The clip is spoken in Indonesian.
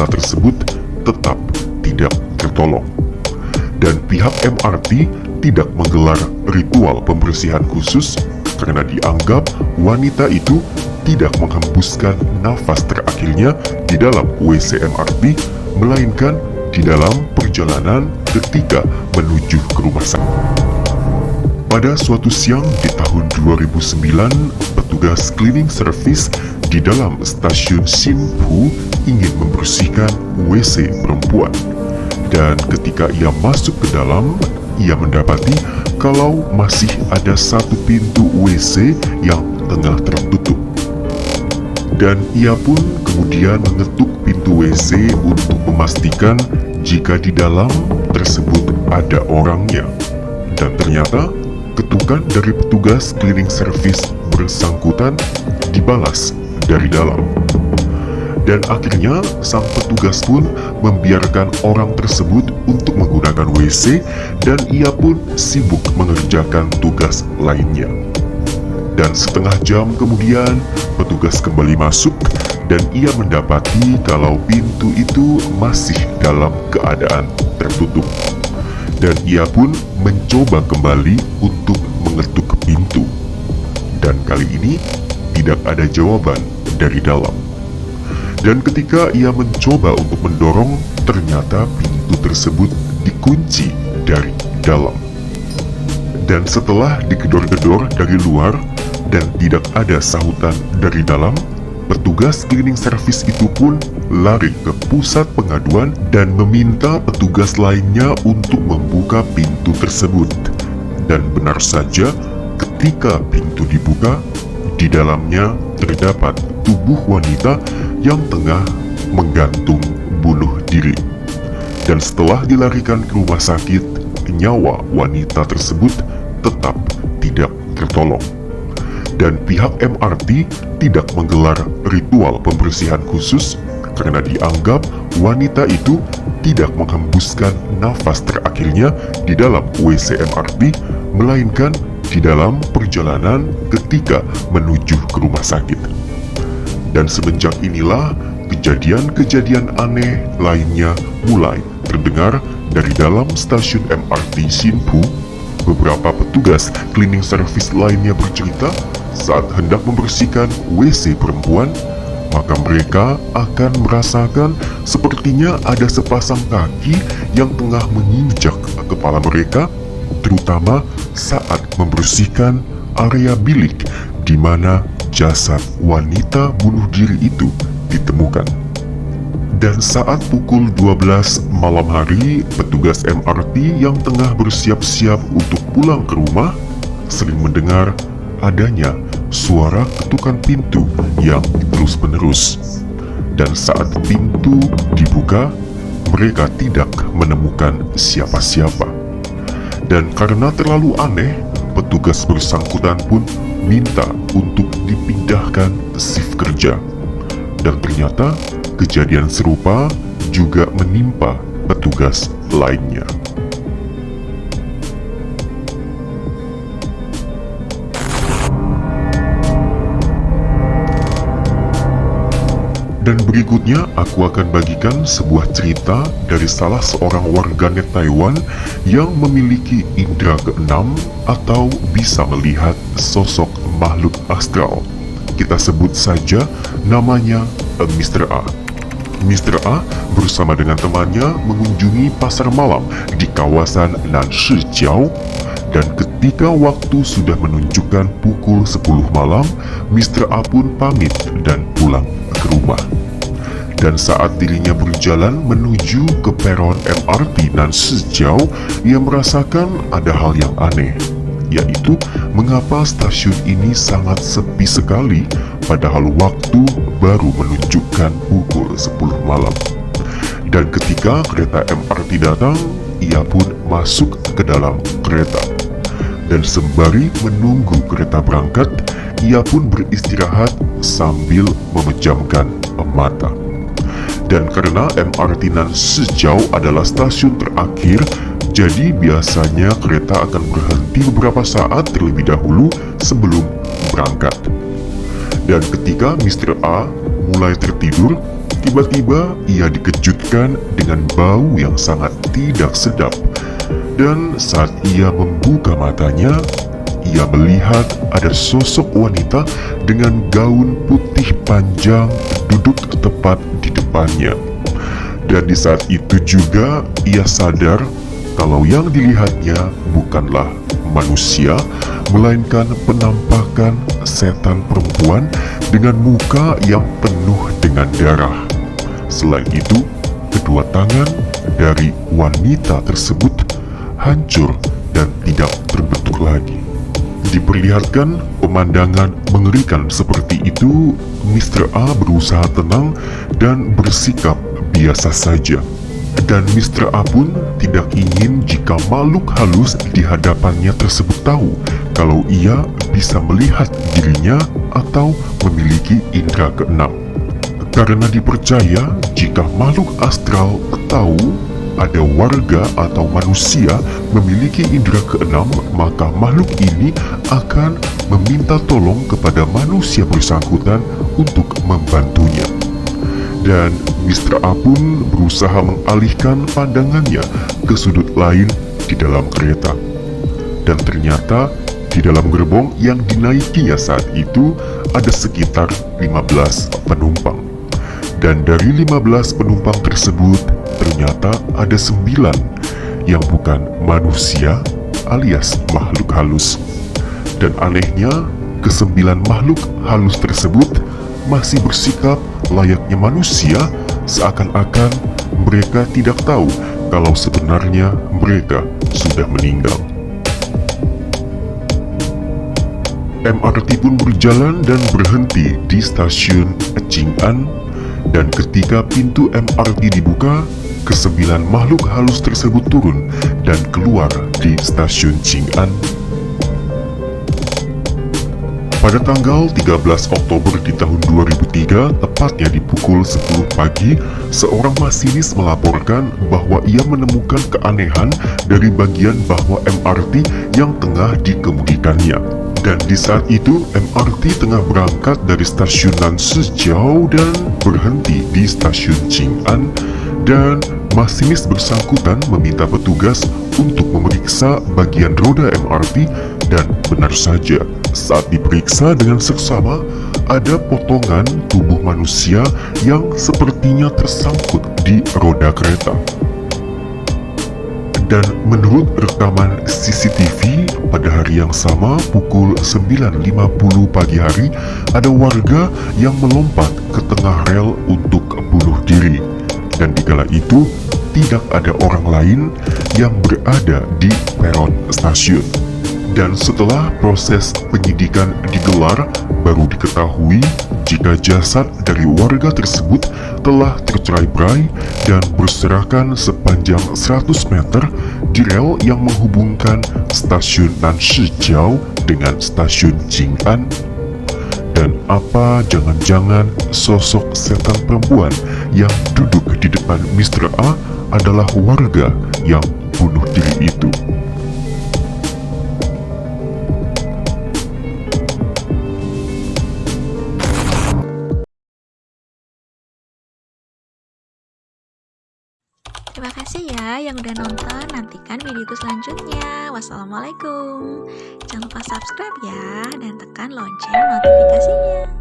wanita tersebut tetap tidak tertolong. Dan pihak MRT tidak menggelar ritual pembersihan khusus karena dianggap wanita itu tidak menghembuskan nafas terakhirnya di dalam WC MRT, melainkan di dalam perjalanan ketika menuju ke rumah sakit. Pada suatu siang di tahun 2009, petugas cleaning service di dalam stasiun Sinpu ingin membersihkan WC perempuan. Dan ketika ia masuk ke dalam, ia mendapati kalau masih ada satu pintu WC yang tengah tertutup. Dan ia pun kemudian mengetuk pintu WC untuk memastikan jika di dalam tersebut ada orangnya. Dan ternyata ketukan dari petugas cleaning service bersangkutan dibalas dari dalam. Dan akhirnya sang petugas pun membiarkan orang tersebut untuk menggunakan WC dan ia pun sibuk mengerjakan tugas lainnya. Dan setengah jam kemudian petugas kembali masuk dan ia mendapati kalau pintu itu masih dalam keadaan tertutup. Dan ia pun mencoba kembali untuk mengetuk pintu. Dan kali ini tidak ada jawaban dari dalam. Dan ketika ia mencoba untuk mendorong, ternyata pintu tersebut dikunci dari dalam. Dan setelah digedor-gedor dari luar dan tidak ada sahutan dari dalam, petugas cleaning service itu pun lari ke pusat pengaduan dan meminta petugas lainnya untuk membuka pintu tersebut. Dan benar saja, ketika pintu dibuka, di dalamnya terdapat tubuh wanita yang tengah menggantung bunuh diri. Dan setelah dilarikan ke rumah sakit, nyawa wanita tersebut tetap tidak tertolong. Dan pihak MRT tidak menggelar ritual pembersihan khusus karena dianggap wanita itu tidak menghembuskan nafas terakhirnya di dalam WC MRT, melainkan di dalam perjalanan ketika menuju ke rumah sakit. Dan semenjak inilah kejadian-kejadian aneh lainnya mulai terdengar dari dalam stasiun MRT Sinpu. Beberapa petugas cleaning service lainnya bercerita saat hendak membersihkan WC perempuan, maka mereka akan merasakan sepertinya ada sepasang kaki yang tengah menginjak kepala mereka, terutama saat membersihkan area bilik di mana jasad wanita bunuh diri itu ditemukan. Dan saat pukul 12 malam hari, petugas MRT yang tengah bersiap-siap untuk pulang ke rumah sering mendengar adanya suara ketukan pintu yang terus-menerus. Dan saat pintu dibuka, mereka tidak menemukan siapa-siapa. Dan karena terlalu aneh, petugas bersangkutan pun minta untuk dipindahkan shift kerja. Dan ternyata kejadian serupa juga menimpa petugas lainnya. Dan berikutnya aku akan bagikan sebuah cerita dari salah seorang warganet Taiwan yang memiliki indera keenam atau bisa melihat sosok makhluk astral. Kita sebut saja namanya Mr. A. Mr. A bersama dengan temannya mengunjungi pasar malam di kawasan Nanshijiao. Dan ketika waktu sudah menunjukkan pukul 10 malam, Mr. A pun pamit dan pulang ke rumah. Dan saat dirinya berjalan menuju ke peron MRT Nanshijiao, ia merasakan ada hal yang aneh, yaitu mengapa stasiun ini sangat sepi sekali padahal waktu baru menunjukkan pukul 10 malam. Dan ketika kereta MRT datang, ia pun masuk ke dalam kereta. Dan sembari menunggu kereta berangkat, ia pun beristirahat sambil memejamkan mata. Dan karena MRT Nanshijiao adalah stasiun terakhir, jadi biasanya kereta akan berhenti beberapa saat terlebih dahulu sebelum berangkat. Dan ketika Mr. A mulai tertidur, Tiba-tiba ia dikejutkan dengan bau yang sangat tidak sedap. Dan saat ia membuka matanya, ia melihat ada sosok wanita dengan gaun putih panjang duduk tepat di depannya. Dan di saat itu juga ia sadar kalau yang dilihatnya bukanlah manusia, melainkan penampakan setan perempuan dengan muka yang penuh dengan darah. Selain itu, kedua tangan dari wanita tersebut hancur dan tidak terbentuk lagi. Diperlihatkan pemandangan mengerikan seperti itu, Mr. A berusaha tenang dan bersikap biasa saja. Dan Mr. A pun tidak ingin jika makhluk halus di hadapannya tersebut tahu kalau ia bisa melihat dirinya atau memiliki indera keenam. Karena dipercaya jika makhluk astral tahu ada warga atau manusia memiliki indera keenam, maka makhluk ini akan meminta tolong kepada manusia bersangkutan untuk membantunya. Dan Mr. A pun berusaha mengalihkan pandangannya ke sudut lain di dalam kereta. Dan ternyata di dalam gerbong yang dinaikinya saat itu ada sekitar 15 penumpang. Dan dari 15 penumpang tersebut ternyata ada 9 yang bukan manusia alias makhluk halus. Dan anehnya, ke-9 makhluk halus tersebut masih bersikap layaknya manusia, seakan-akan mereka tidak tahu kalau sebenarnya mereka sudah meninggal. MRT pun berjalan dan berhenti di stasiun Jing'an, dan ketika pintu MRT dibuka, ke-9 makhluk halus tersebut turun dan keluar di stasiun Jing'an. Pada tanggal 13 Oktober di tahun 2003, tepatnya di pukul 10 pagi, seorang masinis melaporkan bahwa ia menemukan keanehan dari bagian bawah MRT yang tengah dikemudikannya. Dan di saat itu, MRT tengah berangkat dari stasiun Nanshijiao dan berhenti di stasiun Jing'an, dan masinis bersangkutan meminta petugas untuk memeriksa bagian roda MRT, dan benar saja, saat diperiksa dengan seksama, ada potongan tubuh manusia yang sepertinya tersangkut di roda kereta. Dan menurut rekaman CCTV, pada hari yang sama pukul 9.50 pagi hari, ada warga yang melompat ke tengah rel untuk bunuh diri. Dan di kala itu, tidak ada orang lain yang berada di peron stasiun. Dan setelah proses penyidikan digelar, baru diketahui jika jasad dari warga tersebut telah tercerai-berai dan berserakan sepanjang 100 meter di rel yang menghubungkan stasiun Nanshijiao dengan stasiun Jing'an. Dan apa jangan-jangan sosok setan perempuan yang duduk di depan Mr. A adalah warga yang bunuh diri itu? Terima kasih ya yang udah nonton. Nantikan videoku selanjutnya. Wassalamualaikum. Jangan lupa subscribe ya, dan tekan lonceng notifikasinya.